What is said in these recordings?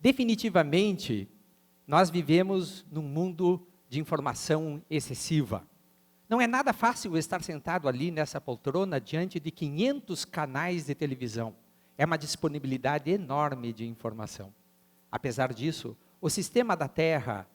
Definitivamente, nós vivemos num mundo de informação excessiva. Não é nada fácil estar sentado ali nessa poltrona diante de 500 canais de televisão. É uma disponibilidade enorme de informação. Apesar disso, o sistema da Terra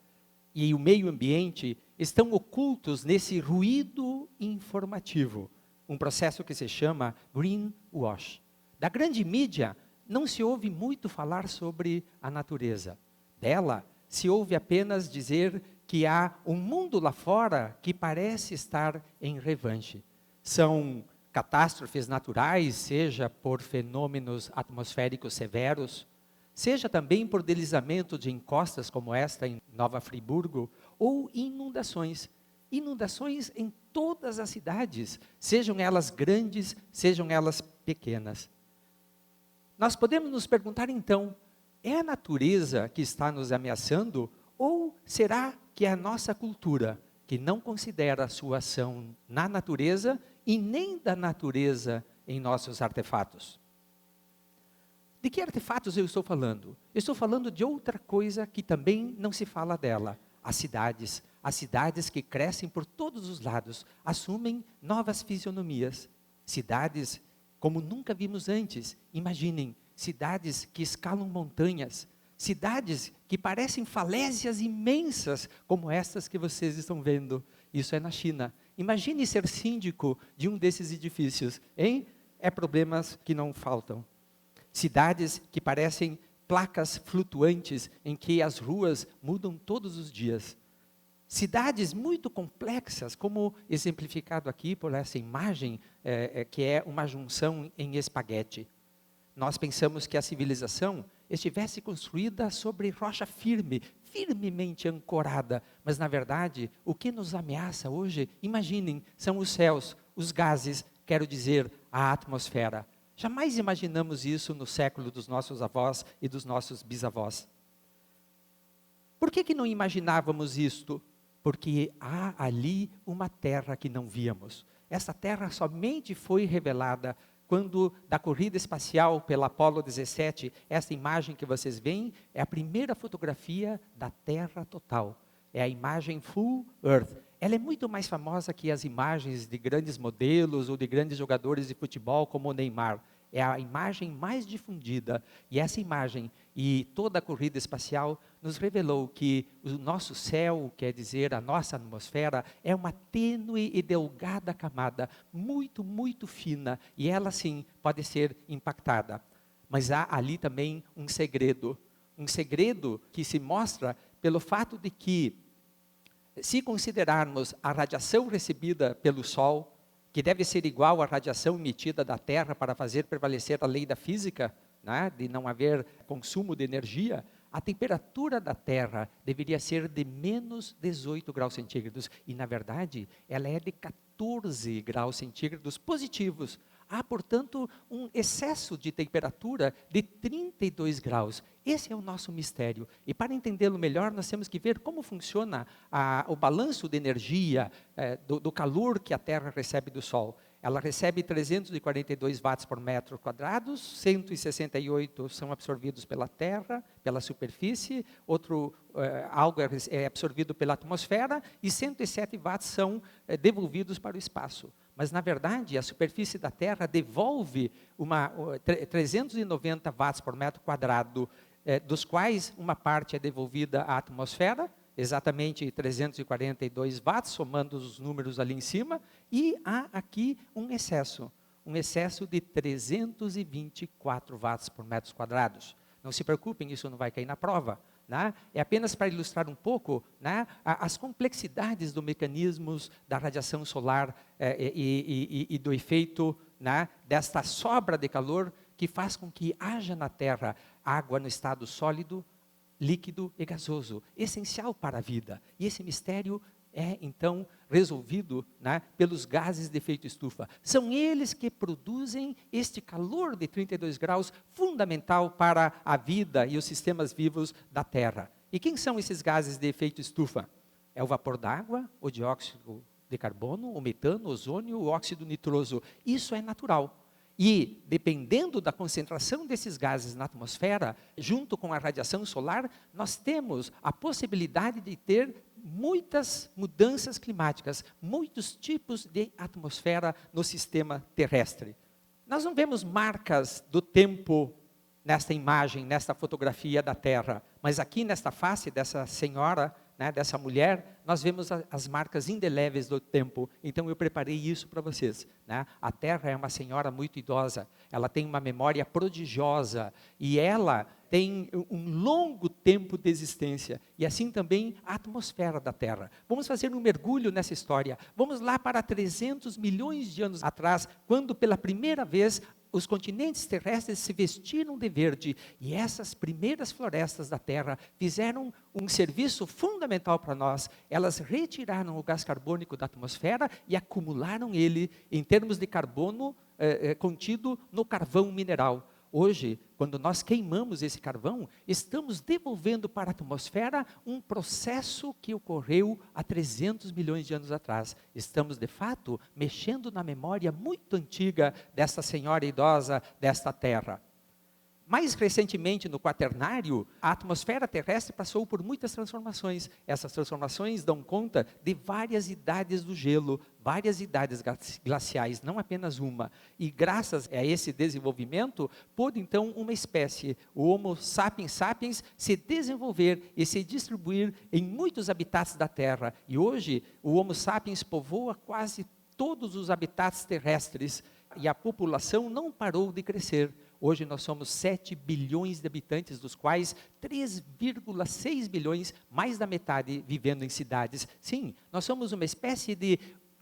e o meio ambiente estão ocultos nesse ruído informativo, um processo que se chama greenwash. Da grande mídia, não se ouve muito falar sobre a natureza. Dela, se ouve apenas dizer que há um mundo lá fora que parece estar em revanche. São catástrofes naturais, seja por fenômenos atmosféricos severos, seja também por deslizamento de encostas como esta em Nova Friburgo, ou inundações. Inundações em todas as cidades, sejam elas grandes, sejam elas pequenas. Nós podemos nos perguntar então, é a natureza que está nos ameaçando, ou será que é a nossa cultura, que não considera a sua ação na natureza e nem da natureza em nossos artefatos? De que artefatos eu estou falando? Eu estou falando de outra coisa que também não se fala dela. As cidades que crescem por todos os lados, assumem novas fisionomias. Cidades como nunca vimos antes. Imaginem, cidades que escalam montanhas, cidades que parecem falésias imensas, como estas que vocês estão vendo. Isso é na China. Imagine ser síndico de um desses edifícios, hein? É problemas que não faltam. Cidades que parecem placas flutuantes, em que as ruas mudam todos os dias. Cidades muito complexas, como exemplificado aqui por essa imagem, que é uma junção em espaguete. Nós pensamos que a civilização estivesse construída sobre rocha firme, firmemente ancorada. Mas, na verdade, o que nos ameaça hoje, imaginem, são os céus, os gases, quero dizer, a atmosfera. Jamais imaginamos isso no século dos nossos avós e dos nossos bisavós. Por que não imaginávamos isto? Porque há ali uma terra que não víamos. Essa terra somente foi revelada quando, da corrida espacial pela Apollo 17, essa imagem que vocês veem é a primeira fotografia da Terra total. É a imagem Full Earth. Ela é muito mais famosa que as imagens de grandes modelos ou de grandes jogadores de futebol como o Neymar. É a imagem mais difundida. E essa imagem e toda a corrida espacial nos revelou que o nosso céu, quer dizer, a nossa atmosfera, é uma tênue e delgada camada, muito, muito fina. E ela, sim, pode ser impactada. Mas há ali também um segredo que se mostra pelo fato de que, se considerarmos a radiação recebida pelo Sol, que deve ser igual à radiação emitida da Terra para fazer prevalecer a lei da física, né, de não haver consumo de energia, a temperatura da Terra deveria ser de menos 18 graus centígrados. E, na verdade, ela é de 14 graus centígrados positivos. Há, portanto, um excesso de temperatura de 32 graus. Esse é o nosso mistério. E para entendê-lo melhor, nós temos que ver como funciona o balanço de energia, do calor que a Terra recebe do Sol. Ela recebe 342 watts por metro quadrado, 168 são absorvidos pela Terra, pela superfície, algo é absorvido pela atmosfera e 107 watts são devolvidos para o espaço. Mas, na verdade, a superfície da Terra devolve 390 watts por metro quadrado, dos quais uma parte é devolvida à atmosfera, exatamente 342 watts, somando os números ali em cima, e há aqui um excesso de 324 watts por metros quadrados. Não se preocupem, isso não vai cair na prova. Né? É apenas para ilustrar um pouco, né, as complexidades dos mecanismos da radiação solar e do efeito, né, desta sobra de calor que faz com que haja na Terra água no estado sólido, líquido e gasoso, essencial para a vida. E esse mistério é, então, resolvido, né, pelos gases de efeito estufa. São eles que produzem este calor de 32 graus, fundamental para a vida e os sistemas vivos da Terra. E quem são esses gases de efeito estufa? É o vapor d'água, o dióxido de carbono, o metano, o ozônio, o óxido nitroso. Isso é natural. E, dependendo da concentração desses gases na atmosfera, junto com a radiação solar, nós temos a possibilidade de ter muitas mudanças climáticas, muitos tipos de atmosfera no sistema terrestre. Nós não vemos marcas do tempo nesta imagem, nesta fotografia da Terra, mas aqui nesta face dessa senhora, né, dessa mulher, nós vemos as marcas indeléveis do tempo. Então eu preparei isso para vocês, né? A Terra é uma senhora muito idosa, ela tem uma memória prodigiosa e ela tem um longo tempo de existência, e assim também a atmosfera da Terra. Vamos fazer um mergulho nessa história. Vamos lá para 300 milhões de anos atrás, quando pela primeira vez os continentes terrestres se vestiram de verde, e essas primeiras florestas da Terra fizeram um serviço fundamental para nós. Elas retiraram o gás carbônico da atmosfera e acumularam ele em termos de carbono contido no carvão mineral. Hoje, quando nós queimamos esse carvão, estamos devolvendo para a atmosfera um processo que ocorreu há 300 milhões de anos atrás. Estamos, de fato, mexendo na memória muito antiga dessa senhora idosa desta Terra. Mais recentemente, no Quaternário, a atmosfera terrestre passou por muitas transformações. Essas transformações dão conta de várias idades do gelo, várias idades glaciais, não apenas uma. E graças a esse desenvolvimento, pôde então uma espécie, o Homo sapiens sapiens, se desenvolver e se distribuir em muitos habitats da Terra. E hoje, o Homo sapiens povoa quase todos os habitats terrestres e a população não parou de crescer. Hoje nós somos 7 bilhões de habitantes, dos quais 3,6 bilhões, mais da metade, vivendo em cidades. Sim, nós somos uma espécie de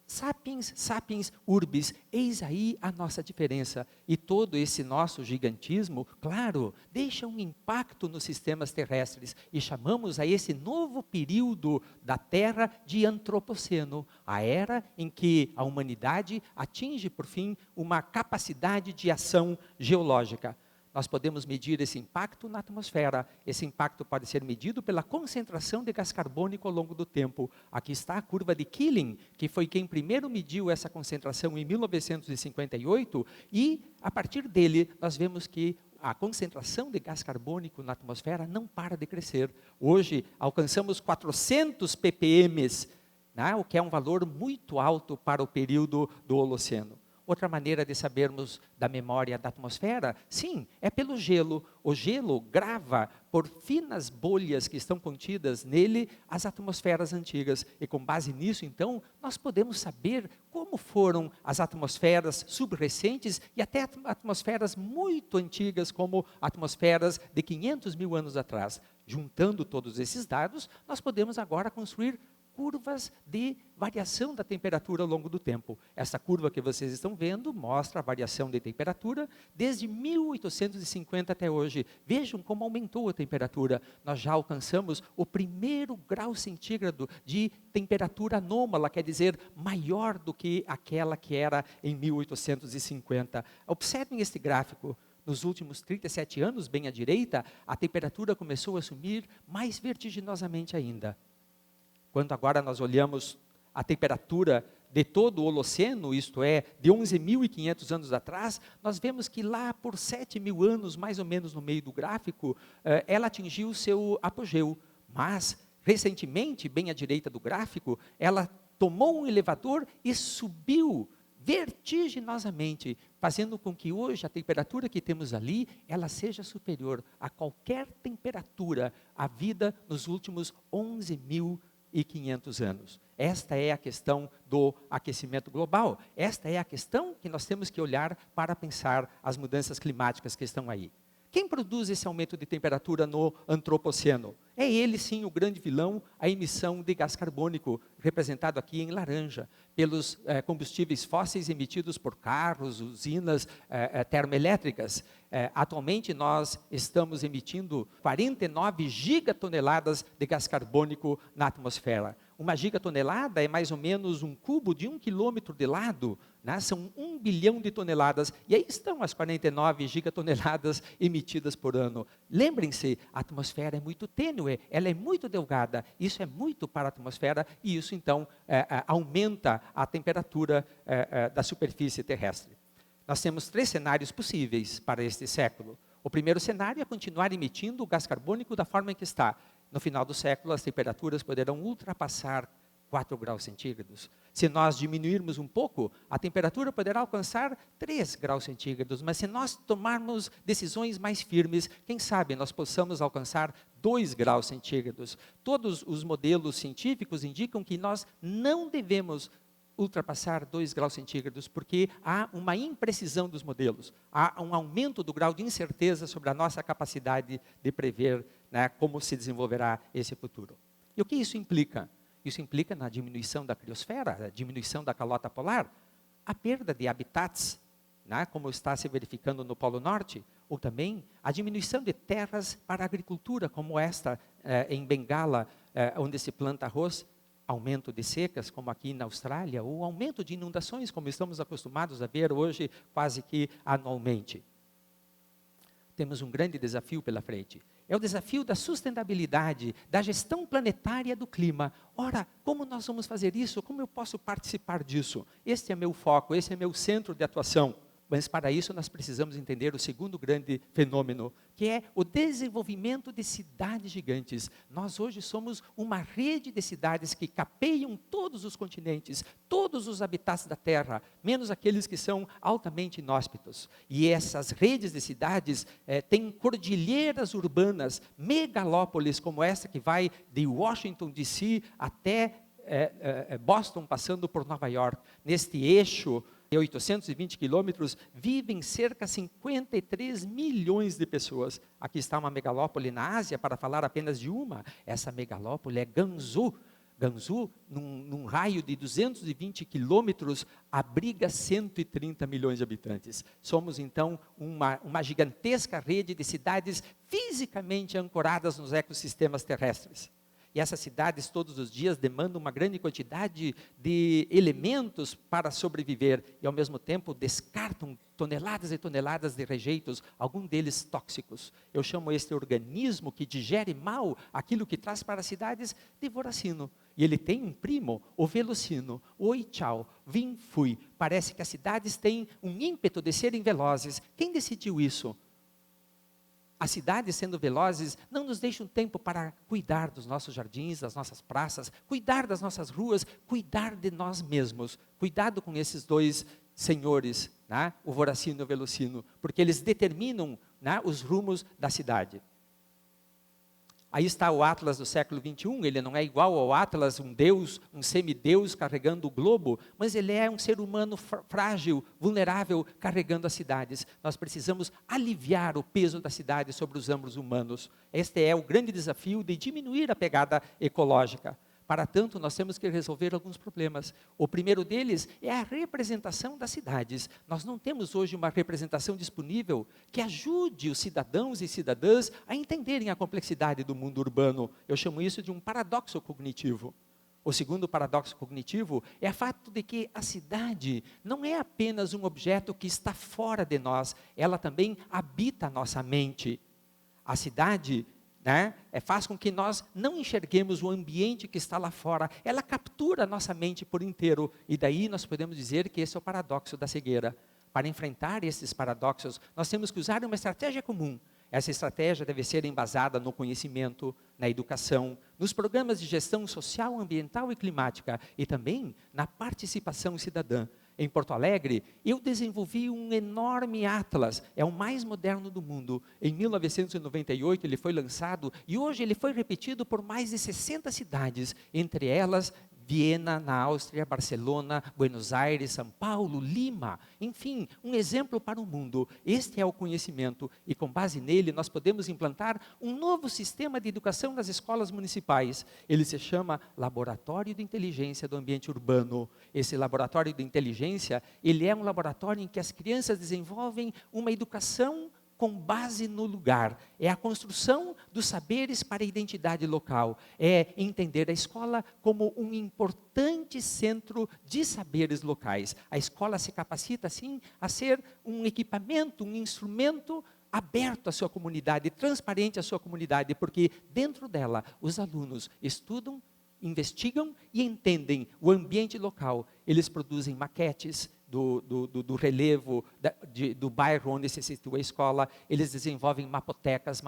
sapiens sapiens urbis. Eis aí a nossa diferença. E todo esse nosso gigantismo, claro, deixa um impacto nos sistemas terrestres. E chamamos a esse novo período da Terra de Antropoceno, a era em que a humanidade atinge, por fim, uma capacidade de ação geológica. Nós podemos medir esse impacto na atmosfera. Esse impacto pode ser medido pela concentração de gás carbônico ao longo do tempo. Aqui está a curva de Keeling, que foi quem primeiro mediu essa concentração em 1958, e a partir dele nós vemos que a concentração de gás carbônico na atmosfera não para de crescer. Hoje alcançamos 400 ppm, né, o que é um valor muito alto para o período do Holoceno. Outra maneira de sabermos da memória da atmosfera, sim, é pelo gelo. O gelo grava por finas bolhas que estão contidas nele as atmosferas antigas. E com base nisso, então, nós podemos saber como foram as atmosferas subrecentes e até atmosferas muito antigas, como atmosferas de 500 mil anos atrás. Juntando todos esses dados, nós podemos agora construir curvas de variação da temperatura ao longo do tempo. Essa curva que vocês estão vendo mostra a variação de temperatura desde 1850 até hoje. Vejam como aumentou a temperatura. Nós já alcançamos o primeiro grau centígrado de temperatura anômala, quer dizer, maior do que aquela que era em 1850. Observem este gráfico. Nos últimos 37 anos, bem à direita, a temperatura começou a subir mais vertiginosamente ainda. Quando agora nós olhamos a temperatura de todo o Holoceno, isto é, de 11.500 anos atrás, nós vemos que lá por 7.000 anos, mais ou menos no meio do gráfico, ela atingiu o seu apogeu. Mas, recentemente, bem à direita do gráfico, ela tomou um elevador e subiu vertiginosamente, fazendo com que hoje a temperatura que temos ali, ela seja superior a qualquer temperatura à vida nos últimos 11.500 anos. Esta é a questão do aquecimento global. Esta é a questão que nós temos que olhar para pensar as mudanças climáticas que estão aí. Quem produz esse aumento de temperatura no antropoceno? É ele, sim, o grande vilão, a emissão de gás carbônico, representado aqui em laranja, pelos combustíveis fósseis emitidos por carros, usinas termoelétricas. Atualmente, nós estamos emitindo 49 gigatoneladas de gás carbônico na atmosfera. Uma gigatonelada é mais ou menos um cubo de 1 quilômetro de lado, né? São 1 bilhão de toneladas, e aí estão as 49 gigatoneladas emitidas por ano. Lembrem-se, a atmosfera é muito tênue, ela é muito delgada, isso é muito para a atmosfera, e isso então aumenta a temperatura da superfície terrestre. Nós temos 3 cenários possíveis para este século. O primeiro cenário é continuar emitindo o gás carbônico da forma em que está. No final do século, as temperaturas poderão ultrapassar 4 graus centígrados. Se nós diminuirmos um pouco, a temperatura poderá alcançar 3 graus centígrados. Mas se nós tomarmos decisões mais firmes, quem sabe nós possamos alcançar 2 graus centígrados. Todos os modelos científicos indicam que nós não devemos ultrapassar 2 graus centígrados, porque há uma imprecisão dos modelos, há um aumento do grau de incerteza sobre a nossa capacidade de prever, né, como se desenvolverá esse futuro. E o que isso implica? Isso implica na diminuição da criosfera, a diminuição da calota polar, a perda de habitats, né, como está se verificando no Polo Norte, ou também a diminuição de terras para a agricultura, como esta em Bengala, onde se planta arroz, aumento de secas, como aqui na Austrália, ou aumento de inundações, como estamos acostumados a ver hoje, quase que anualmente. Temos um grande desafio pela frente. É o desafio da sustentabilidade, da gestão planetária do clima. Ora, como nós vamos fazer isso? Como eu posso participar disso? Este é meu foco, esse é meu centro de atuação. Mas para isso nós precisamos entender o segundo grande fenômeno, que é o desenvolvimento de cidades gigantes. Nós hoje somos uma rede de cidades que capeiam todos os continentes, todos os habitats da Terra, menos aqueles que são altamente inóspitos. E essas redes de cidades têm cordilheiras urbanas, megalópolis como essa que vai de Washington DC até Boston, passando por Nova York. Neste eixo, 820 quilômetros, vivem cerca de 53 milhões de pessoas. Aqui está uma megalópole na Ásia, para falar apenas de uma. Essa megalópole é Gansu. Gansu, num raio de 220 quilômetros, abriga 130 milhões de habitantes. Somos, então, uma gigantesca rede de cidades fisicamente ancoradas nos ecossistemas terrestres. E essas cidades, todos os dias, demandam uma grande quantidade de elementos para sobreviver. E, ao mesmo tempo, descartam toneladas e toneladas de rejeitos, alguns deles tóxicos. Eu chamo este organismo que digere mal aquilo que traz para as cidades de voracino. E ele tem um primo, o velocino. Oi, tchau, vim, fui. Parece que as cidades têm um ímpeto de serem velozes. Quem decidiu isso? As cidades, sendo velozes, não nos deixam tempo para cuidar dos nossos jardins, das nossas praças, cuidar das nossas ruas, cuidar de nós mesmos. Cuidado com esses 2 senhores, né? O voracino e o velocino, porque eles determinam, né, os rumos da cidade. Aí está o Atlas do século 21, ele não é igual ao Atlas, um deus, um semideus carregando o globo, mas ele é um ser humano frágil, vulnerável, carregando as cidades. Nós precisamos aliviar o peso da cidade sobre os ombros humanos. Este é o grande desafio de diminuir a pegada ecológica. Para tanto, nós temos que resolver alguns problemas. O primeiro deles é a representação das cidades. Nós não temos hoje uma representação disponível que ajude os cidadãos e cidadãs a entenderem a complexidade do mundo urbano. Eu chamo isso de um paradoxo cognitivo. O segundo paradoxo cognitivo é o fato de que a cidade não é apenas um objeto que está fora de nós, ela também habita a nossa mente. A cidade, né, faz com que nós não enxerguemos o ambiente que está lá fora. Ela captura a nossa mente por inteiro. E daí nós podemos dizer que esse é o paradoxo da cegueira. Para enfrentar esses paradoxos, nós temos que usar uma estratégia comum. Essa estratégia deve ser embasada no conhecimento, na educação, nos programas de gestão social, ambiental e climática, e também na participação cidadã. Em Porto Alegre, eu desenvolvi um enorme atlas, é o mais moderno do mundo. Em 1998 ele foi lançado e hoje ele foi repetido por mais de 60 cidades, entre elas Viena, na Áustria, Barcelona, Buenos Aires, São Paulo, Lima, enfim, um exemplo para o mundo. Este é o conhecimento e com base nele nós podemos implantar um novo sistema de educação nas escolas municipais. Ele se chama Laboratório de Inteligência do Ambiente Urbano. Esse laboratório de inteligência, ele é um laboratório em que as crianças desenvolvem uma educação com base no lugar, é a construção dos saberes para a identidade local, é entender a escola como um importante centro de saberes locais. A escola se capacita, assim, a ser um equipamento, um instrumento aberto à sua comunidade, transparente à sua comunidade, porque dentro dela os alunos estudam, investigam e entendem o ambiente local. eles produzem maquetes do relevo do bairro onde se situa a escola, eles desenvolvem mapotecas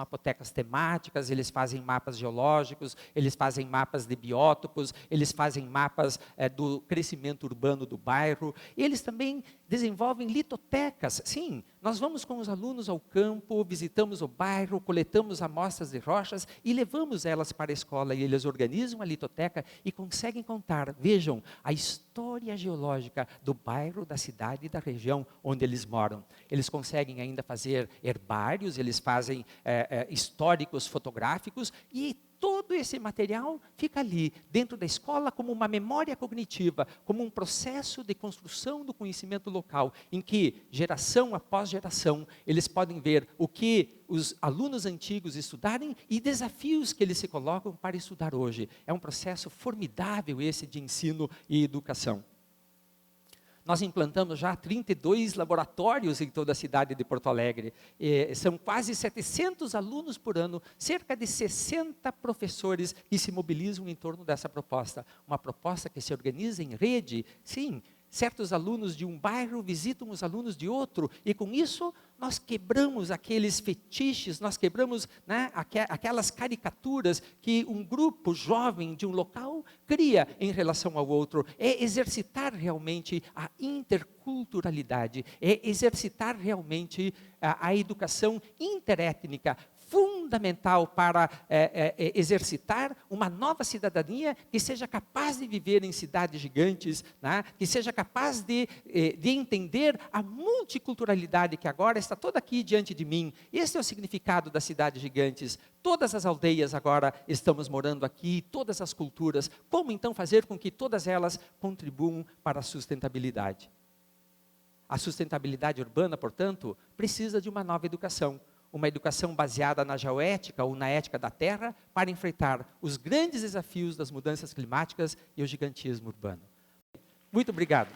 temáticas, eles fazem mapas geológicos, eles fazem mapas de biótopos, eles fazem mapas do crescimento urbano do bairro, eles também desenvolvem litotecas. Sim, nós vamos com os alunos ao campo, visitamos o bairro, coletamos amostras de rochas e levamos elas para a escola, e eles organizam a litoteca e conseguem contar, vejam, a história geológica do bairro, da cidade e da região onde eles moram. Eles conseguem ainda fazer herbários, eles fazem históricos fotográficos, e todo esse material fica ali, dentro da escola, como uma memória cognitiva, como um processo de construção do conhecimento local, em que, geração após geração, eles podem ver o que os alunos antigos estudarem e desafios que eles se colocam para estudar hoje. É um processo formidável esse de ensino e educação. Nós implantamos já 32 laboratórios em toda a cidade de Porto Alegre. São quase 700 alunos por ano, cerca de 60 professores que se mobilizam em torno dessa proposta. Uma proposta que se organiza em rede, sim. Certos alunos de um bairro visitam os alunos de outro, e com isso nós quebramos aqueles fetiches, nós quebramos, né, aquelas caricaturas que um grupo jovem de um local cria em relação ao outro. É exercitar realmente a interculturalidade, é exercitar realmente a educação interétnica, fundamental para exercitar uma nova cidadania que seja capaz de viver em cidades gigantes, né? Que seja capaz de entender a multiculturalidade que agora está toda aqui diante de mim. Esse é o significado das cidades gigantes. Todas as aldeias agora estamos morando aqui, todas as culturas. Como então fazer com que todas elas contribuam para a sustentabilidade? A sustentabilidade urbana, portanto, precisa de uma nova educação. Uma educação baseada na geoética ou na ética da terra para enfrentar os grandes desafios das mudanças climáticas e o gigantismo urbano. Muito obrigado.